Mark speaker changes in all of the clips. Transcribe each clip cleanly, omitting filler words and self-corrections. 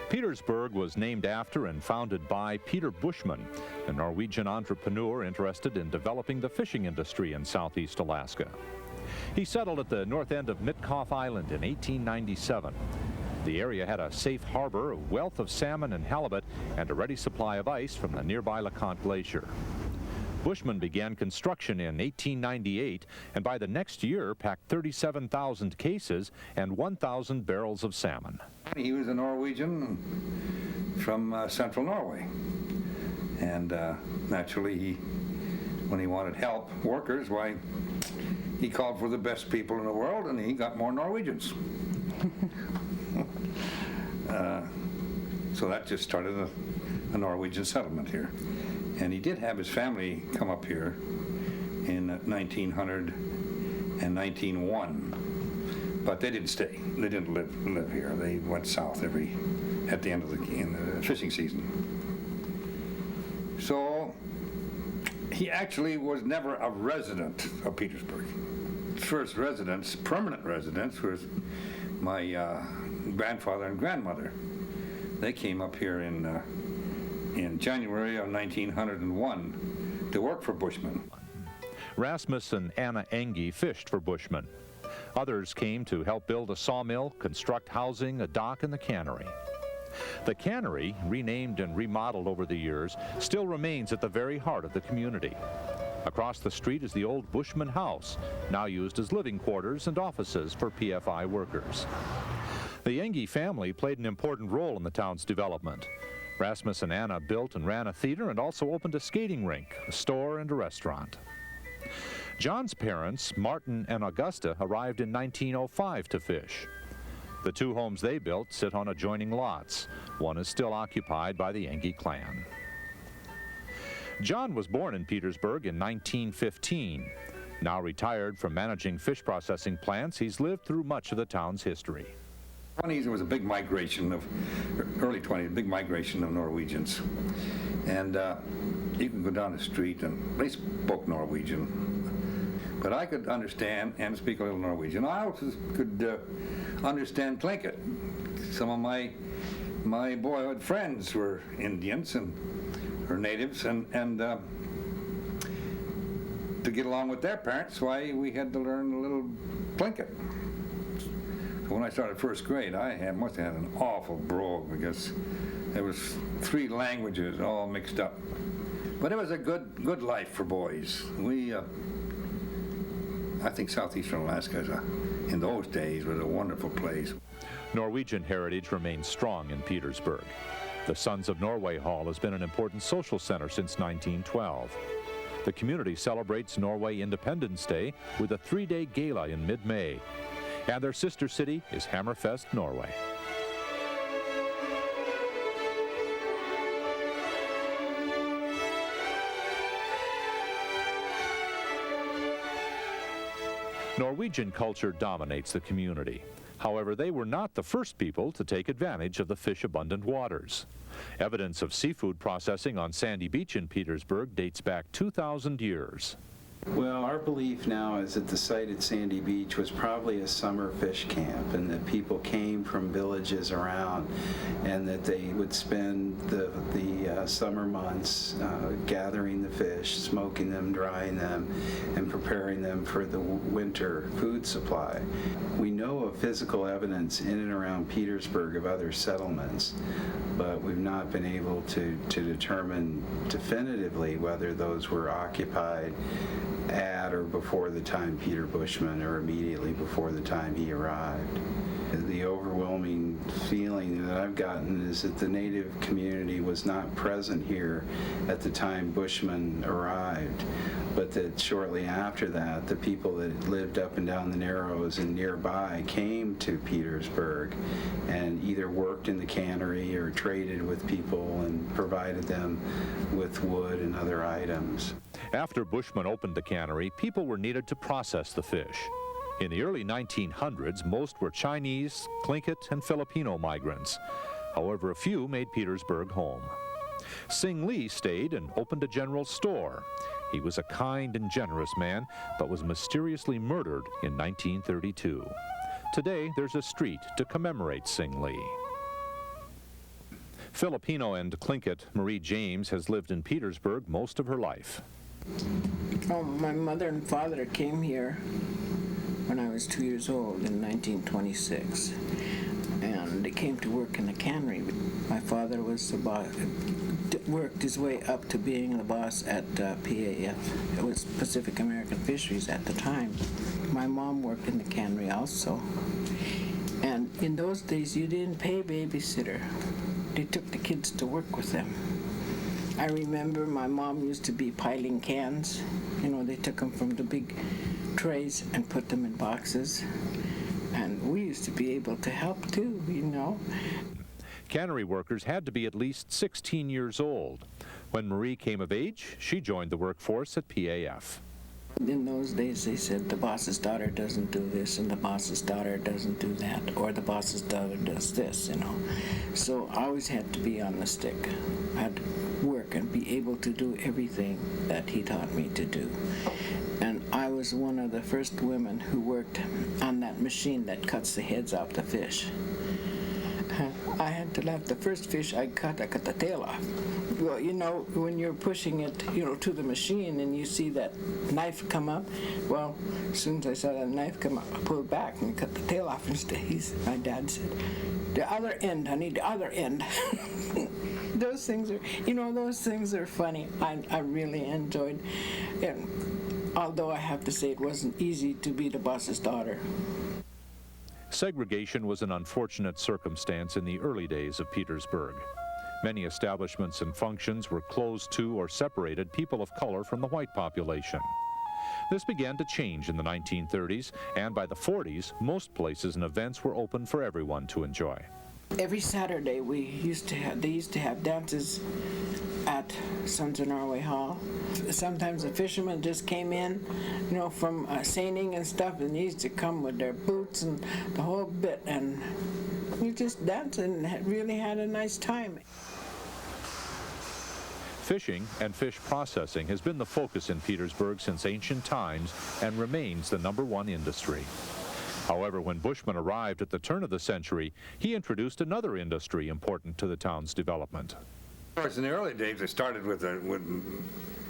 Speaker 1: Petersburg was named after and founded by Peter Bushman, a Norwegian entrepreneur interested in developing the fishing industry in southeast Alaska. He settled at the north end of Mitkoff Island in 1897. The area had a safe harbor, a wealth of salmon and halibut, and a ready supply of ice from the nearby LeConte Glacier. Bushman began construction in 1898, and by the next year packed 37,000 cases and 1,000 barrels of salmon.
Speaker 2: He was a Norwegian from central Norway, and naturally, when he wanted help, workers, why, he called for the best people in the world, and he got more Norwegians. So that just started a Norwegian settlement here. And he did have his family come up here in 1900 and 1901, but they didn't stay. They didn't live here. They went south at the end of the fishing season. So he actually was never a resident of Petersburg. His first residence, permanent residence, was my grandfather and grandmother. They came up here in January of 1901 to work for Bushman.
Speaker 1: Rasmus and Anna Engi fished for Bushman. Others came to help build a sawmill, construct housing, a dock, and the cannery. The cannery, renamed and remodeled over the years, still remains at the very heart of the community. Across the street is the old Bushman House, now used as living quarters and offices for PFI workers. The Engi family played an important role in the town's development. Rasmus and Anna built and ran a theater and also opened a skating rink, a store, and a restaurant. John's parents, Martin and Augusta, arrived in 1905 to fish. The two homes they built sit on adjoining lots. One is still occupied by the Engi clan. John was born in Petersburg in 1915. Now retired from managing fish processing plants, he's lived through much of the town's history.
Speaker 2: 20s, there was a big migration of, early 20s, big migration of Norwegians. And you could go down the street and they spoke Norwegian. But I could understand and speak a little Norwegian. I also could understand Tlingit. Some of my boyhood friends were Indians or natives, and to get along with their parents, why we had to learn a little Tlingit. So when I started first grade, I must have had an awful brogue because there was 3 languages all mixed up. But it was a good life for boys. I think southeastern Alaska, in those days, was a wonderful place.
Speaker 1: Norwegian heritage remains strong in Petersburg. The Sons of Norway Hall has been an important social center since 1912. The community celebrates Norway Independence Day with a 3-day gala in mid-May. And their sister city is Hammerfest, Norway. Norwegian culture dominates the community. However, they were not the first people to take advantage of the fish-abundant waters. Evidence of seafood processing on Sandy Beach in Petersburg dates back 2,000 years.
Speaker 3: Well, our belief now is that the site at Sandy Beach was probably a summer fish camp, and that people came from villages around, and that they would spend the summer months gathering the fish, smoking them, drying them, and preparing them for the winter food supply. We know of physical evidence in and around Petersburg of other settlements, but we've not been able to determine definitively whether those were occupied at or before the time Peter Bushman or immediately before the time he arrived. The overwhelming feeling that I've gotten is that the native community was not present here at the time Bushman arrived, but that shortly after that, the people that lived up and down the Narrows and nearby came to Petersburg and either worked in the cannery or traded with people and provided them with wood and other items.
Speaker 1: After Bushman opened the cannery, people were needed to process the fish. In the early 1900s, most were Chinese, Tlingit, and Filipino migrants. However, a few made Petersburg home. Sing Lee stayed and opened a general store. He was a kind and generous man, but was mysteriously murdered in 1932. Today, there's a street to commemorate Sing Lee. Filipino and Tlingit Marie James has lived in Petersburg most of her life.
Speaker 4: Oh, my mother and father came here when I was 2 years old in 1926, and they came to work in the cannery. My father was the boss, worked his way up to being the boss at PAF. It was Pacific American Fisheries at the time. My mom worked in the cannery also. And in those days, you didn't pay a babysitter. They took the kids to work with them. I remember my mom used to be piling cans. You know, they took them from the big trays and put them in boxes. And we used to be able to help too, you know.
Speaker 1: Cannery workers had to be at least 16 years old. When Marie came of age, she joined the workforce at PAF.
Speaker 4: In those days, they said the boss's daughter doesn't do this and the boss's daughter doesn't do that, or the boss's daughter does this, you know. So I always had to be on the stick. I had to work and be able to do everything that he taught me to do. And I was one of the first women who worked on that machine that cuts the heads off the fish. I had to let the first fish I cut the tail off. Well, you know, when you're pushing it, you know, to the machine and you see that knife come up, well, as soon as I saw that knife come up, I pulled back and cut the tail off instead. My dad said, "The other end, honey, the other end." Those things are, you know, those things are funny. I really enjoyed it. Although I have to say it wasn't easy to be the boss's daughter.
Speaker 1: Segregation was an unfortunate circumstance in the early days of Petersburg. Many establishments and functions were closed to or separated people of color from the white population. This began to change in the 1930s, and by the 40s, most places and events were open for everyone to enjoy.
Speaker 4: Every Saturday they used to have dances at Sons of Norway Hall. Sometimes the fishermen just came in, you know, from seining and stuff, and they used to come with their boots and the whole bit, and we just danced and really had a nice time.
Speaker 1: Fishing and fish processing has been the focus in Petersburg since ancient times and remains the #1 industry. However, when Bushman arrived at the turn of the century, he introduced another industry important to the town's development.
Speaker 2: Of course, in the early days, it started with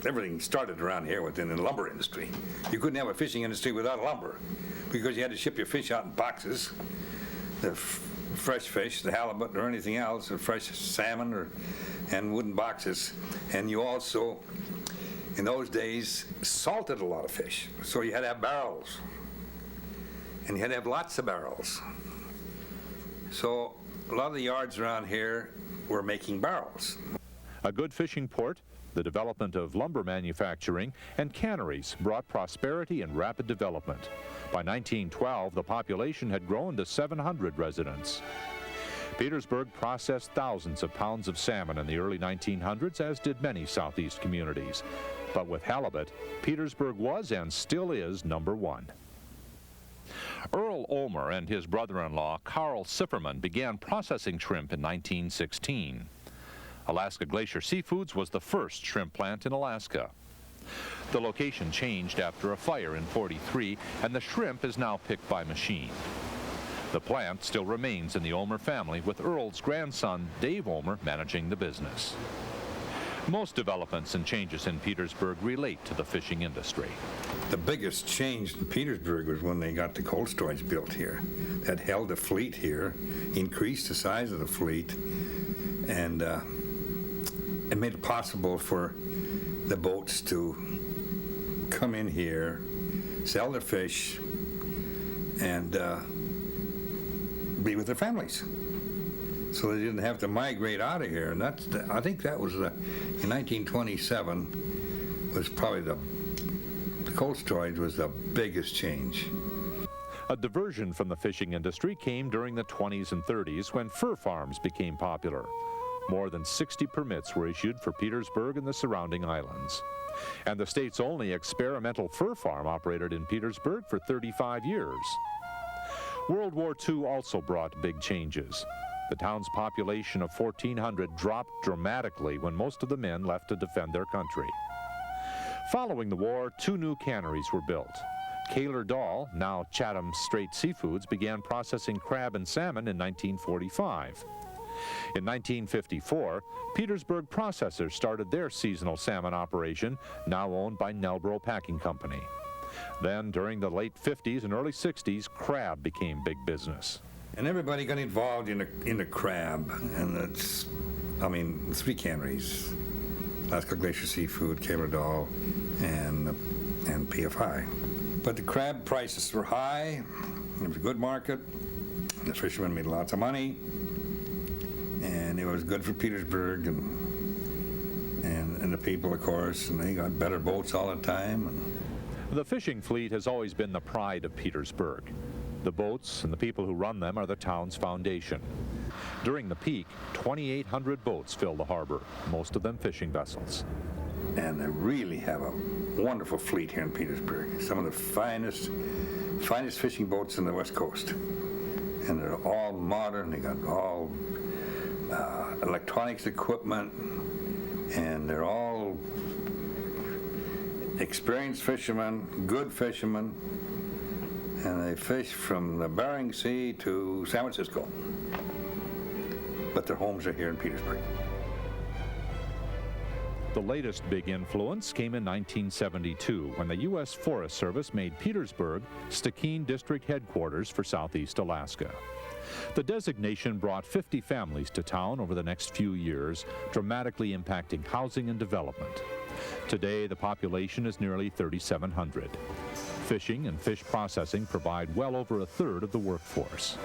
Speaker 2: everything started around here within the lumber industry. You couldn't have a fishing industry without lumber, because you had to ship your fish out in boxes, the fresh fish, the halibut or anything else, or fresh salmon and wooden boxes. And you also, in those days, salted a lot of fish. So you had to have barrels. And you had to have lots of barrels. So a lot of the yards around here were making barrels.
Speaker 1: A good fishing port, the development of lumber manufacturing, and canneries brought prosperity and rapid development. By 1912, the population had grown to 700 residents. Petersburg processed thousands of pounds of salmon in the early 1900s, as did many southeast communities. But with halibut, Petersburg was and still is #1. Earl Ulmer and his brother-in-law, Carl Sifferman, began processing shrimp in 1916. Alaska Glacier Seafoods was the first shrimp plant in Alaska. The location changed after a fire in '43, and the shrimp is now picked by machine. The plant still remains in the Ulmer family, with Earl's grandson, Dave Ulmer, managing the business. Most developments and changes in Petersburg relate to the fishing industry.
Speaker 2: The biggest change in Petersburg was when they got the cold storage built here. That held the fleet here, increased the size of the fleet, and it made it possible for the boats to come in here, sell their fish, and be with their families. So they didn't have to migrate out of here. And I think that was in 1927 was probably the cold storage was the biggest change.
Speaker 1: A diversion from the fishing industry came during the 20s and 30s when fur farms became popular. More than 60 permits were issued for Petersburg and the surrounding islands. And the state's only experimental fur farm operated in Petersburg for 35 years. World War II also brought big changes. The town's population of 1,400 dropped dramatically when most of the men left to defend their country. Following the war, 2 new canneries were built. Kaler Dahl, now Chatham Strait Seafoods, began processing crab and salmon in 1945. In 1954, Petersburg processors started their seasonal salmon operation, now owned by Nelbro Packing Company. Then, during the late 50s and early 60s, crab became big business.
Speaker 2: And everybody got involved in the crab, and it's, I mean, 3 canneries: Alaska Glacier Seafood, Kailadol, and PFI. But the crab prices were high. It was a good market. The fishermen made lots of money, and it was good for Petersburg and the people, of course, and they got better boats all the time.
Speaker 1: The fishing fleet has always been the pride of Petersburg. The boats and the people who run them are the town's foundation. During the peak, 2,800 boats fill the harbor, most of them fishing vessels.
Speaker 2: And they really have a wonderful fleet here in Petersburg. Some of the finest fishing boats on the West Coast. And they're all modern. They got all electronics equipment, and they're all experienced fishermen, good fishermen, and they fish from the Bering Sea to San Francisco. But their homes are here in Petersburg.
Speaker 1: The latest big influence came in 1972 when the U.S. Forest Service made Petersburg Stikine District headquarters for Southeast Alaska. The designation brought 50 families to town over the next few years, dramatically impacting housing and development. Today, the population is nearly 3,700. Fishing and fish processing provide well over a third of the workforce.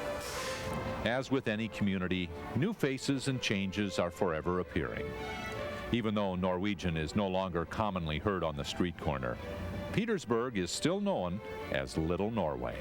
Speaker 1: As with any community, new faces and changes are forever appearing. Even though Norwegian is no longer commonly heard on the street corner, Petersburg is still known as Little Norway.